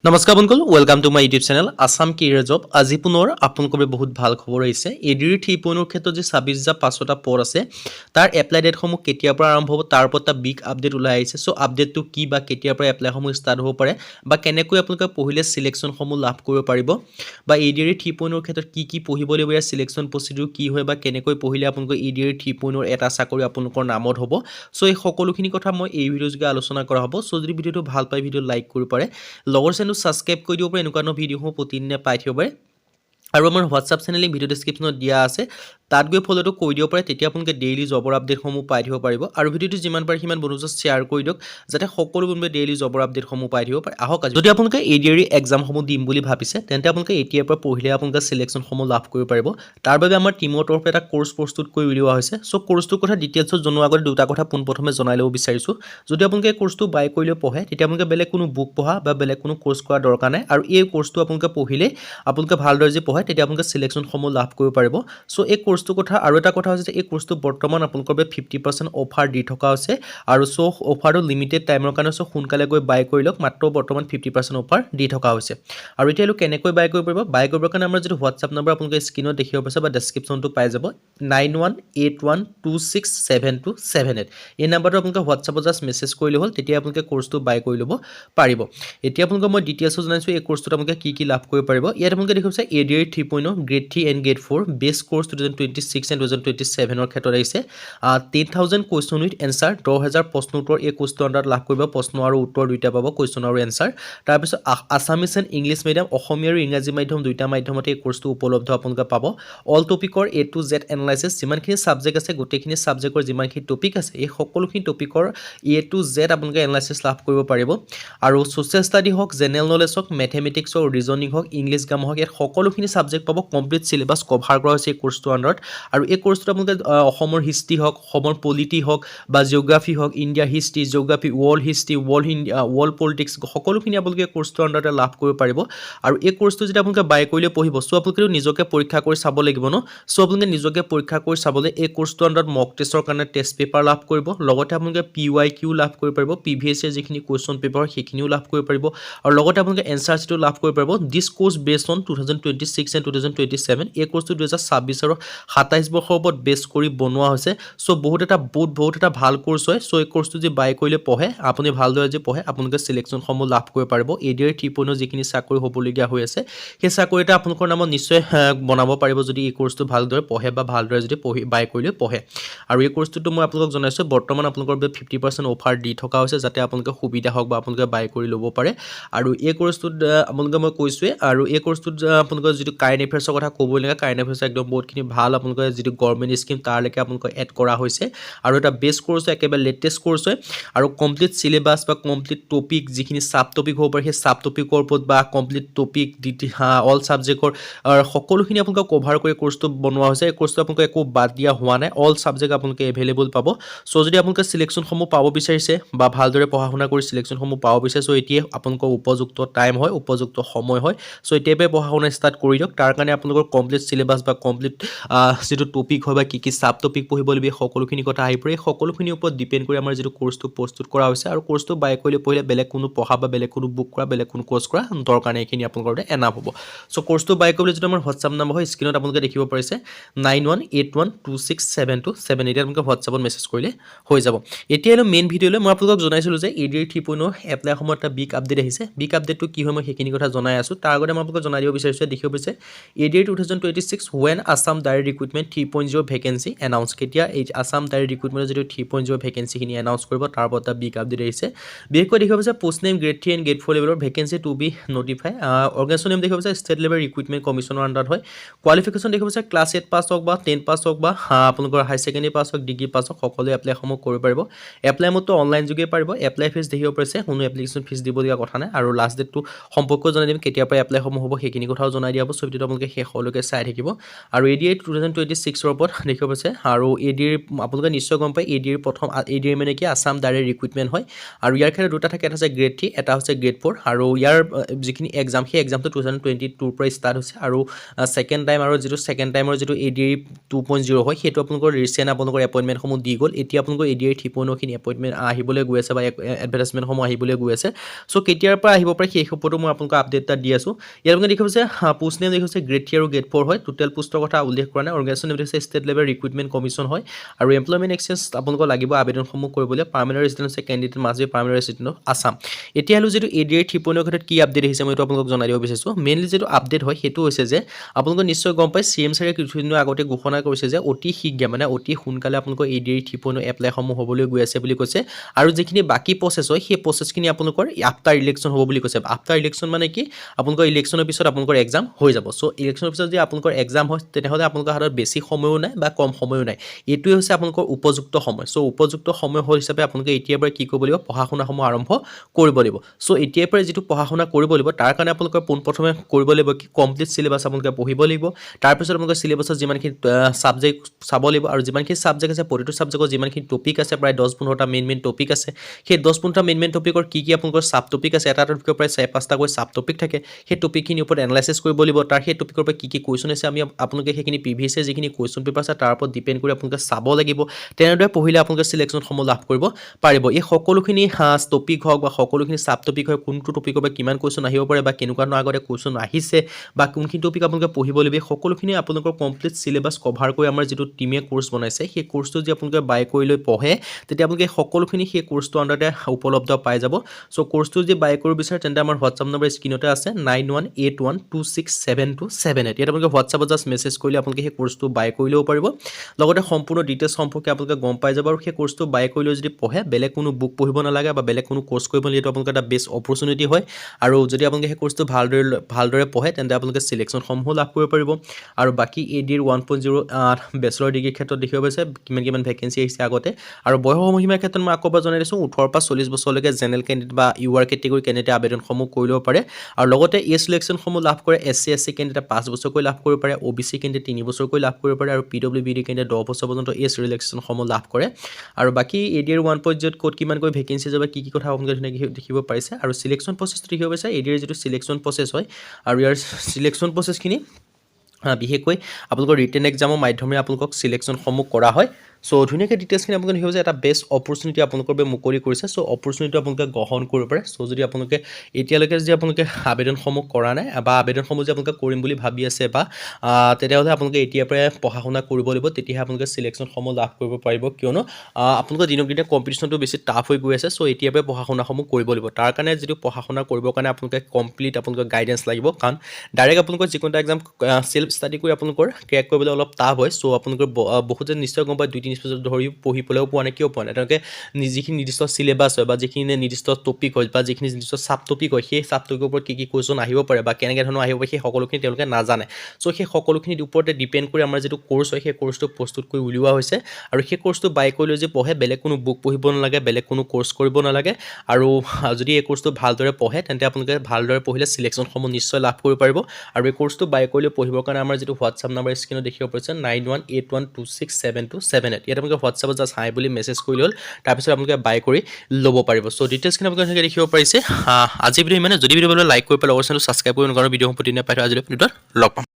নমস্কাৰ বন্ধুসকল welcome to my YouTube channel Assam career job আজি পুনৰ আপোনালোকৰ বাবে বহুত ভাল খবৰ আহিছে এডিআৰ 3.0 ক্ষেত্ৰত যে 26500টা পদ আছে তাৰ এপ্লাই ডেটসমূহ কেতিয়াৰ পৰা আৰম্ভ হ'ব তাৰ ওপৰত এটা বিগ আপডেট ওলাই আহিছে সো আপডেটটো কি বা কেতিয়াৰ পৰা এপ্লাইসমূহ ষ্টাৰ্ট হ'ব পাৰে বা কেনেকৈ আপোনালোকে পঢ়িলে সিলেকশনসমূহ লাভ কৰিব পাৰিব বা এডিআৰ 3.0 ক্ষেত্ৰত কি পঢ়িব লাগিব ইয়াৰ সিলেকশন প্ৰসিডিউৰ কি হয় বা কেনেকৈ পঢ়িলে আপোনালোকে এডিআৰ 3.0 এটা চাকৰি আপোনালোকৰ নামত হ'ব সো এই সকলোখিনি কথা মই এই ভিডিঅ' যোগে আলোচনা কৰা হ'ব সো যদি ভিডিঅ'টো ভাল পাই ভিডিঅ' লাইক কৰিব পাৰে লগৰ সাবস্ক্ৰাইব কৰি দিব পাৰে এনেকুৱা ভিডিঅ'সমূহ প্ৰতিদিনে পাই থাকিব পাৰে আৰু আমাৰ হোৱাটছআপ চেনেল ভিডিঅ' ডেসক্ৰিপশ্যনত দিয়া আছে তাত গৈ ফলোটো কৰি দিব পাৰে তেতিয়া আপোনালোকে ডেইলি জবৰ আপডেটসমূহ পাই থাকিব পাৰিব আৰু ভিডিঅ'টো যিমান পাৰে সিমান বন্ধুক শ্বেয়াৰ কৰি দিয়ক যাতে সকলো বন্ধুৱে ডেইলি জবৰ আপডেটসমূহ পাই থাকিব পাৰে আহক যদি আপোনালোকে এডিআৰ এক্সামসমূহ দিম বুলি ভাবিছে তেন্তে আপোনালোকে এতিয়াৰ পৰা পঢ়িলে আপোনালোকে সিলেকশনসমূহ লাভ কৰিব পাৰিব তাৰ বাবে আমাৰ টিমৰ তৰফৰ এটা কোৰ্স প্ৰস্তুত কৰি উলিওৱা হৈছে সো কোৰ্সটোৰ কথা ডিটেইলছত জনোৱাৰ আগতে দুটা কথা পোনপ্ৰথমে জনাই ল'ব বিচাৰিছো যদি আপোনালোকে কোৰ্সটো বাই কৰিলে পঢ়ে তেতিয়া আপোনালোকে বেলেগ কোনো বুক পঢ়া বা বেলেগ কোনো কোৰ্স কৰা দৰকাৰ নাই আৰু এই কোৰ্সটো আপোনালোকে পঢ়িলে আপোনালোকে ভালদৰে যে পঢ়ে তেতিয়া আপোনালোকে সিলেকশনসমূহ লাভ কৰিব পাৰিব সো এই কোৰ্সটোৰ কথা আৰু এটা কথা হৈছে যে এই কোৰ্সটো বৰ্তমান আপোনালোকৰ বাবে 50% অফাৰ দি থকা আছে আৰু সো অফাৰটো লিমিটেড টাইমৰ কাৰণে সো সোনকালে গৈ বাই কৰি লওক মাত্ৰ বৰ্তমান 50% অফাৰ দি থকা হৈছে আৰু এতিয়ালৈ কেনেকৈ বাই কৰিব পাৰিব বাই কৰিবৰ কাৰণে আমাৰ যেটো হোৱাটছআপ নম্বৰ আপোনালোকে স্ক্ৰিনত দেখিব পাইছে বা ডেসক্ৰিপশ্যনটো পাই যাব 9181267278 এই নম্বৰটো আপোনালোকে হোৱাটছআপত জাস্ট মেছেজ কৰিলে হ'ল তেতিয়া আপোনালোকে কোৰ্সটো বাই কৰি ল'ব পাৰিব এতিয়া আপোনালোকে মই ডিটেইলছ জনাইছো এই কোৰ্সটোত আপোনালোকে কি লাভ কৰিব পাৰিব ইয়াত আপোনালোকে দেখিছে ADR 3.0 grade 3 and grade 4 base course 2026 and 2027 ৰ ক্ষেত্ৰত আহিছে 10000 কোৱেশ্চন উইথ এনসাৰ 10000 প্ৰশ্ন উত্তৰ এই কোৰ্সটোৰ আন্ডাৰত লাভ কৰিব প্ৰশ্ন আৰু উত্তৰ দুইটা পাব কোৱেশ্চন আৰু এনসাৰ তাৰ পিছত আসামিজ এণ্ড ইংলিছ মিডিয়াম অসমীয়া আৰু ইংৰাজী মাধ্যম দুইটা মাধ্যমতে এই কোৰ্সটো উপলব্ধ আপোনালোকে পাব অল টপিকৰ A to Z এনালাইসিস যিমানখিনি সাবজেক্ট আছে গোটেইখিনি সাবজেক্টৰ যিমানখিনি টপিক আছে এই সকলোখিনি টপিকৰ A to Z আপোনালোকে এনালাইসিস লাভ কৰিব পাৰিব আৰু সোশ্যাল ষ্টাডি হওক জেনাৰেল নলেজ হওক মেথমেটিক্স হওক ৰিজনিং হওক ইংলিছ গ্ৰামাৰ হওক ইয়াত সকলোখিনি সাবজেক্ট পাব কমপ্লিট সিলেবাস কভাৰ কৰা হৈছে এই কোৰ্সটোৰ আন্ডাৰত আৰু এই কোৰ্সটো আপোনালোকে অসমৰ হিষ্ট্ৰি হওক অসমৰ পলিটি হওক বা জিওগ্ৰাফি হওক India history geography world history world politics সকলোখিনি আপোনালোকে কোৰ্সটোৰ আন্ডাৰতে লাভ কৰিব পাৰিব আৰু এই কোৰ্সটো যেতিয়া আপোনালোকে বাই কৰিলে পঢ়িব সো আপোনালোকে নিজকে পৰীক্ষা কৰি চাব লাগিব ন সো আপোনালোকে নিজকে পৰীক্ষা কৰি চাবলৈ এই কোৰ্সটোৰ আন্ডাৰত মক টেষ্টৰ কাৰণে টেষ্ট পেপাৰ লাভ কৰিব লগতে আপোনালোকে PYQ লাভ কৰিব পাৰিব প্ৰিভিয়াছ ইয়াৰ যিখিনি কোৱেশ্চন পেপাৰ সেইখিনিও লাভ কৰিব পাৰিব আৰু লগতে আপোনালোকে এনসাৰ শিটটো লাভ কৰিব পাৰিব this course based on 2026 and 2027 এই কোৰ্সটো 2026 আৰু 27 বৰ্ষৰ ওপৰত বেছ কৰি বনোৱা হৈছে সো বহুত এটা ভাল কোৰ্স হয় সো এই কোৰ্সটো যে বাই কৰিলে পঢ়ে আপুনি ভালদৰে যে পঢ়ে আপোনালোকে সিলেকশনসমূহ লাভ কৰিব পাৰিব এডিআৰ 3.0 যিখিনি চাকৰি হ'বলগীয়া হৈ আছে সেই চাকৰিটা আপোনালোকৰ নামত নিশ্চয় বনাব পাৰিব যদি এই কোৰ্সটো ভালদৰে পঢ়ে বা ভালদৰে যদি পঢ়ি বাই কৰিলে পঢ়ে আৰু এই কোৰ্সটো মই আপোনালোকক জনাইছো বৰ্তমান আপোনালোকৰ বাবে 50% অফাৰ দি থকা হৈছে যাতে আপোনালোকে সুবিধা হওক বা আপোনালোকে বাই কৰি ল'ব পাৰে আৰু এই কোৰ্সটোত আপোনালোকে মই কৈছোৱে আৰু এই কোৰ্সটোত আপোনালোকৰ যিটো কাৰেণ্ট এফেয়াৰ্সৰ কথা ক'ব লাগে কাৰেণ্ট এফেয়াৰ্স একদম বহুতখিনি ভাল আপোনালোকে যিটো গভৰ্ণমেণ্ট স্কিম তাৰলৈকে আপোনালোকক এড কৰা হৈছে আৰু এটা বেষ্ট কোৰ্স একেবাৰে লেটেষ্ট কোৰ্স হয় আৰু কমপ্লিট সিলেবাস বা কমপ্লিট টপিক যিখিনি সাব টপিক হ'ব পাৰে সেই সাব টপিকৰ ওপৰত বা কমপ্লিট টপিক অল সাবজেক্টৰ সকলোখিনি আপোনালোকে কভাৰ কৰি কোৰ্সটো বনোৱা হৈছে এই কোৰ্সটো আপোনালোকে একো বাদ দিয়া হোৱা নাই অল সাবজেক্ট আপোনালোকে এভেইলেবল পাব সো যদি আপোনালোকে সিলেকশনসমূহ পাব বিচাৰিছে বা ভালদৰে পঢ়া শুনা কৰি সিলেকশনসমূহ পাব বিচাৰিছে সো এতিয়া আপোনালোকৰ উপযুক্ত টাইম হয় উপযুক্ত সময় হয় সো এতিয়াই পঢ়া শুনা ষ্টাৰ্ট কৰি দিয়ক তাৰ কাৰণে আপোনালোকৰ কমপ্লিট সিলেবাস বা কমপ্লিট যেটো টপিক হয় বা কি সাব টপিক পঢ়িব লাগিব সকলোখিনি কথা আহি পৰে সকলোখিনিৰ ওপৰত ডিপেন্ড কৰি আমাৰ যেটো কোৰ্সটো প্ৰস্তুত কৰা হৈছে আৰু কোৰ্সটো বাই কৰিলে পঢ়িলে বেলেগ কোনো পঢ়া বা বেলেগ কোনো বুক কৰা বেলেগ কোনো কোৰ্স কৰা দৰকাৰ নাই এইখিনি আপোনালোকৰ এনাফ হ'ব সো কোৰ্সটো বাই কৰিবলৈ যেটো আমাৰ হোৱাটছআপ নম্বৰ হয় স্ক্ৰিনত আপোনালোকে দেখিব পাৰিছে 9181267278 এতিয়া আপোনালোকে হোৱাটছআপত মেছেজ কৰিলে হৈ যাব এতিয়ালৈ মেইন ভিডিঅ'লৈ মই আপোনালোকক জনাইছিলো যে এডিআৰ 3.0 এপ্লাই সময়ত এটা বিগ আপডেট আহিছে বিগ আপডেটটো কি হয় মই সেইখিনি কথা জনাই আছো তাৰ আগতে মই আপোনালোকক জনাই দিব বিচাৰিছো দেখিব পাৰিছে ADR 2026 when Assam Direct Recruitment 3.0 vacancy announce কেতিয়া এই আসাম ডাইৰেক্ট ৰিক্ৰুটমেণ্টৰ যেটো 3.0 ভেকেন্সি খিনি এনাউন্স কৰিব তাৰ ওপৰত এটা বিগ আপডেট আহিছে বিশেষকৈ দেখিব পাৰিছে post name grade 3 and grade 4 লেভেলৰ vacancy to be notify organisation name দেখিব পাৰিছে ষ্টেট লেভেল ৰিক্ৰুটমেণ্ট কমিছনৰ আন্ডাৰত হয় কোৱালিফিকেশ্যন দেখিব পাৰিছে ক্লাছ 8 পাছ হওক বা 10 পাছ হওক বা আপোনালোকৰ হাই সেকেন্ডাৰী পাছ হওক ডিগ্ৰী পাছ হওক সকলোৱে এপ্লাইসমূহ কৰিব পাৰিব এপ্লাই মতো অনলাইন যোগে পাৰিব এপ্লাই ফিজ দেখিব পাৰিছে কোনো এপ্লিকেশ্যন ফিজ দিবলগীয়া কথা নাই আৰু লাষ্ট ডেটটো সম্পৰ্ক জনাই দিম কেতিয়া পৰা এপ্লাইসমূহ হ'ব সেইখিনি কথাও জনাই দিয়া হ'ব সো ভিডিঅ'টো আপোনালোকে শেষলৈকে চাই থাকিব আৰু এডিআৰ 2026 ৰ ওপৰত দেখিব পাইছে আৰু এডিৰ আপোনালোকে নিশ্চয় গম পায় এডিৰ প্ৰথম এডিৰ মানে কি আসাম ডাইৰেক্ট ৰিক্ৰুটমেণ্ট হয় আৰু ইয়াৰ ক্ষেত্ৰত দুটা থাকে এটা হৈছে গ্ৰেড 3 এটা হৈছে গ্ৰেড 4 আৰু ইয়াৰ যিখিনি এক্সাম সেই এক্সামটো 2022 পৰা ষ্টাৰ্ট হৈছে আৰু সেকেন্ড টাইম আৰু যেটো সেকেন্ড টাইমৰ যেটো এডি 2.0 হয় সেইটো আপোনালোকৰ ৰিসেন্ট আপোনালোকৰ এপইন্টমেন্ট সমূহ দি গল এতিয়া আপোনালোকৰ এডি 3.0 খিনি এপইন্টমেন্ট আহিবলৈ গৈ আছে বা এডভাৰটাইজমেন্ট সমূহ আহিবলৈ গৈ আছে সো কেতিয়াৰ পৰা আহিব পাৰে সেই ওপৰতো মই আপোনালোকক আপডেট এটা দি আছো ইয়াৰ মানে দেখিব যে পোষ্ট নেম দেখিব যে গ্ৰেড 3 আৰু গ্ৰেড 4 হয় টোটেল পোষ্টৰ কথা উল্লেখ কৰা নাই অৰ্গানাইজেশ্যন দেখিছে ষ্টেট লেভেল ৰিক্ৰুটমেন্ট কমিশন হয় আৰু এমপ্লয়মেন্ট এক্সচেঞ্জ আপোনালোকৰ লাগিব আবেদনসমূহ কৰিবলৈ পাৰ্মানেন্ট ৰেজিডেন্স ক্যান্ডিডেট মাঝে পাৰ্মানেন্ট ৰেজিডেন্ট অফ আসাম এতিয়া হলো যেটো এডি 3.0 ক্ষেত্ৰত কি আপডেট আহিছে মই আপোনালোকক জনাই দিব বিচাৰিছো মেইনলি যেটো আপডেট হয় সেইটো হৈছে যে আপোনালোকে নিশ্চয় গম পায় সিএম সাৰে কিছুদিনৰ আগতে ঘোষণা কৰিছে যে অতি শীঘ্ৰে মানে অতি সোনকালে আপোনালোকৰ এডি 3.0 এপ্লাই সমূহ হ'বলৈ গৈ আছে বুলি কৈছে আৰু যিখিনি বাকি প্ৰসেছ হয় সেই প্ৰসেছখিনি আপোনালোকৰ আফটাৰ ইলেকশ্যন হ'ব বুলি কৈছে আফটাৰ ইলেকশ্যন মানে কি আপোনালোকৰ ইলেকশ্যনৰ পিছত আপোনালোকৰ এক্সাম হৈ যাব সো ইলেকশ্যনৰ পিছত যদি আপোনালোকৰ এক্সাম হয় তেনেহলে আপোনালোকৰ হাতত বেছি সময়ও নাই বা কম সময়ও নাই এইটোৱে হৈছে আপোনালোকৰ উপযুক্ত সময় সো উপযুক্ত সময় হ'ল হিচাপে আপোনালোকে এতিয়াৰ পৰা কি কৰিব লাগিব পঢ়া-শুনাসমূহ আৰম্ভ কৰিব লাগিব সো এতিয়াৰ পৰা যেটো পঢ়া-শুনা কৰিব লাগিব তাৰ কাৰণে আপোনালোকৰ পোনপ্ৰথমে কৰিব লাগিব কি কমপ্লিট সিলেবাস আপোনালোকে পঢ়িব লাগিব তাৰ পিছত আপোনালোকৰ সিলেবাসৰ যিমানখিনি সাবজেক্ট চাব লাগিব আৰু যিমানখিনি সাবজেক্ট আছে প্ৰতিটো সাবজেক্টৰ যিমানখিনি টপিক আছে প্ৰায় 10-15টা মেইন টপিক আছে সেই 10-15টা মেইন টপিকৰ কি আপোনালোকৰ সাব টপিক আছে এটা টপিকৰ প্ৰায় 4-5টা কৈ সাব টপিক থাকে সেই টপিকখিনি ওপৰত এনালাইসিস কৰিব লাগিব তাৰ সেই টপিকৰ পৰা কি কোৱেশ্চন আছে আমি আপোনালোকে সেইখিনি প্ৰিভিয়াছ যিখিনি কোৱেশ্চন পেপাৰ আছে তাৰ ওপৰত ডিপেন্ড কৰি আপোনালোকে চাব লাগিব তেনেদৰে পঢ়িলে আপোনালোকে সিলেকশ্যন সমূহ লাভ কৰিব পাৰিব এই সকলোখিনি টপিক হওক বা সকলোখিনি সাব টপিক হয় কোনটো টপিকৰ পৰা কিমান কোৱেশ্চন আহিব পাৰে বা কেনেকুৱা আগতে কোৱেশ্চন আহিছে বা কোনখিনি টপিক আপোনালোকে পঢ়িব লাগিব সকলোখিনি আপোনালোকৰ কমপ্লিট সিলেবাস কভাৰ কৰি আমাৰ যেটো টিমে কোৰ্স বনাইছে সেই কোৰ্সটো যদি আপোনালোকে বাই কৰি লৈ পঢ়ে তেতিয়া আপোনালোকে সকলোখিনি সেই কোৰ্সটো আন্ডাৰতে উপলব্ধ পাই যাব সো কোৰ্সটো যদি বাই কৰিব বিচাৰে তেন্তে আমাৰ হোৱাটসএপ নম্বৰ স্ক্ৰিনতে আছে 9181267278 এটা আপোনালোকে হোৱাটসএপত জাস্ট মেছেজ কৰিলে আপোনালোকে সেই কোৰ্সটো বাই কৰি লব পাৰিব লগতে সম্পূৰ্ণ ডিটেইলছ সম্পৰ্কে আপোনালোকে গম পাই যাব আৰু সেই কোৰ্সটো বাই কৰি লৈ যদি পঢ়ে বেলেগ কোনো বুক পঢ়িব নালাগে বা বেলেগ কোনো কোৰ্স কৰিব নালাগে আপোনালোকৰ এটা বেষ্ট অপৰচুনিটি হয় আৰু যদি আপোনালোকে সেই কোৰ্সটো ভালদৰে পঢ়ে তেন্তে আপোনালোকে সিলেকশ্যন সমূহ লাভ কৰিব পাৰিব আৰু বাকি এডিৰ 1.0 বেচেলৰ ডিগ্ৰী ক্ষেত্ৰত দেখিব পাইছে কিমান ভ্যাকেন্সি আহিছে আগতে আৰু বয়স সমসীমাৰ ক্ষেত্ৰত মই আকৌবাৰ জনাই দিছো 18 পৰা 40 বছৰলৈকে জেনেৰেল ক্যান্ডিডেট বা ইউআৰ কেটেগৰী ক্যান্ডিডেট আবেদনসমূহ কৰি ল'ব পাৰে আৰু লগতে এই সিলেকশ্যনসমূহ লাভ কৰে এসসি এসসি ক্যান্ডিডেট 5 বছৰকৈ লাভ কৰিব পাৰে ওবিসি ক্যান্ডিডেট 3 বছৰকৈ লাভ কৰিব পাৰে আৰু পিডব্লিউবিডি ক্যান্ডিডেট 10 বছৰ পৰ্যন্ত এই সিলেকশ্যনসমূহ লাভ কৰে আৰু বাকি এডিৰ 1.0 কোড কিমানকৈ ভ্যাকেন্সি যাব কি কথা আপোনালোকে দেখিব পাৰিছে আৰু সিলেকশ্যন প্ৰসেছটো দেখিব পাইছে এডিৰ যেটো সিলেকশ্যন প্ৰসেছ হয় আৰু ইয়াৰ সিলেকশ্যন প্ৰসেছখিনি বিশেষকৈ আপোনালোকৰ ৰিটেন এক্সামৰ মাধ্যমেৰে আপোনালোকক সিলেকশ্যন সমূহ কৰা হয় সো ধুনিয়াকৈ ডিটেইলছখিনি আপোনালোকে দেখিব যে এটা বেষ্ট অপৰচুনিটি আপোনালোকৰ বাবে মুকলি কৰিছে সো অপৰচুনিটি আপোনালোকে গ্ৰহণ কৰিব পাৰে সো যদি আপোনালোকে এতিয়ালৈকে যদি আপোনালোকে আবেদনসমূহ কৰা নাই বা আবেদনসমূহ যদি আপোনালোকে কৰিম বুলি ভাবি আছে বা তেতিয়াহ'লে আপোনালোকে এতিয়াৰ পৰা পঢ়া-শুনা কৰিব লাগিব তেতিয়াহে আপোনালোকে সিলেকশ্যনসমূহ লাভ কৰিব পাৰিব কিয়নো আপোনালোকৰ দিনক দিনে কম্পিটিশনটো বেছি টাফ হৈ গৈ আছে সো এতিয়াৰ পৰা পঢ়া-শুনাসমূহ কৰিব লাগিব তাৰ কাৰণে যেটো পঢ়া-শুনা কৰিবৰ কাৰণে আপোনালোকে কমপ্লিট আপোনালোকৰ গাইডেন্স লাগিব কাৰণ ডাইৰেক্ট আপোনালোকৰ যিকোনো এক্সাম সেলফ ষ্টাডি কৰি আপোনালোকৰ ক্ৰেক কৰিবলৈ অলপ টাফ হয় সো আপোনালোকৰ বহুতে নিশ্চয় গম পায় 2-3 বছৰ ধৰি পঢ়ি পেলাও পোৱা নাই কিয় পোৱা নাই তেওঁলোকে যিখিনি নিৰ্দিষ্ট সিলেবাস হয় বা যিখিনি নিৰ্দিষ্ট টপিক হয় বা যিখিনি নিৰ্দিষ্ট সাব টপিক হয় সেই সাব টপিকৰ ওপৰত কি কোৱেশ্চন আহিব পাৰে বা কেনেকৈ ধৰণৰ আহিব পাৰে সেই সকলোখিনি তেওঁলোকে নাজানে সো সেই সকলোখিনিৰ ওপৰতে ডিপেন্ড কৰি আমাৰ যেটো কোৰ্স হয় সেই কোৰ্সটো প্ৰস্তুত কৰি উলিওৱা হৈছে আৰু সেই কোৰ্সটো বাই কৰি লৈ যে পঢ়ে বেলেগ কোনো বুক পঢ়িব নালাগে বেলেগ কোনো কোৰ্স কৰিব নালাগে আৰু যদি এই কোৰ্সটো ভালদৰে পঢ়ে তেন্তে আপোনালোকে ভালদৰে পঢ়িলে সিলেকশ্যনসমূহ নিশ্চয় লাভ কৰিব পাৰিব আৰু এই কোৰ্সটো বাই কৰি লৈ পঢ়িবৰ কাৰণে আমাৰ যেটো হোৱাটসএপ নম্বৰ স্ক্ৰিনত দেখিব পাৰিছে 9181267278 ইয়াত আপোনালোকে হোৱাটসএপত জাস্ট হাই বুলি মেছেজ কৰি ল'ল তাৰ পিছত আপোনালোকে বাই কৰি ল'ব পাৰিব সো ডিটেইলছখিনি আপোনালোকে দেখিব পাৰিছে আজি ভিডিও মানে যদি ভিডিও ভাল লাইক কৰি পেলাই লগৰ চেনেলটো সাবস্ক্ৰাইব কৰি নকৰা ভিডিও সম্পূৰ্ণ পাই আজিলৈ ভিডিওত লগ পাম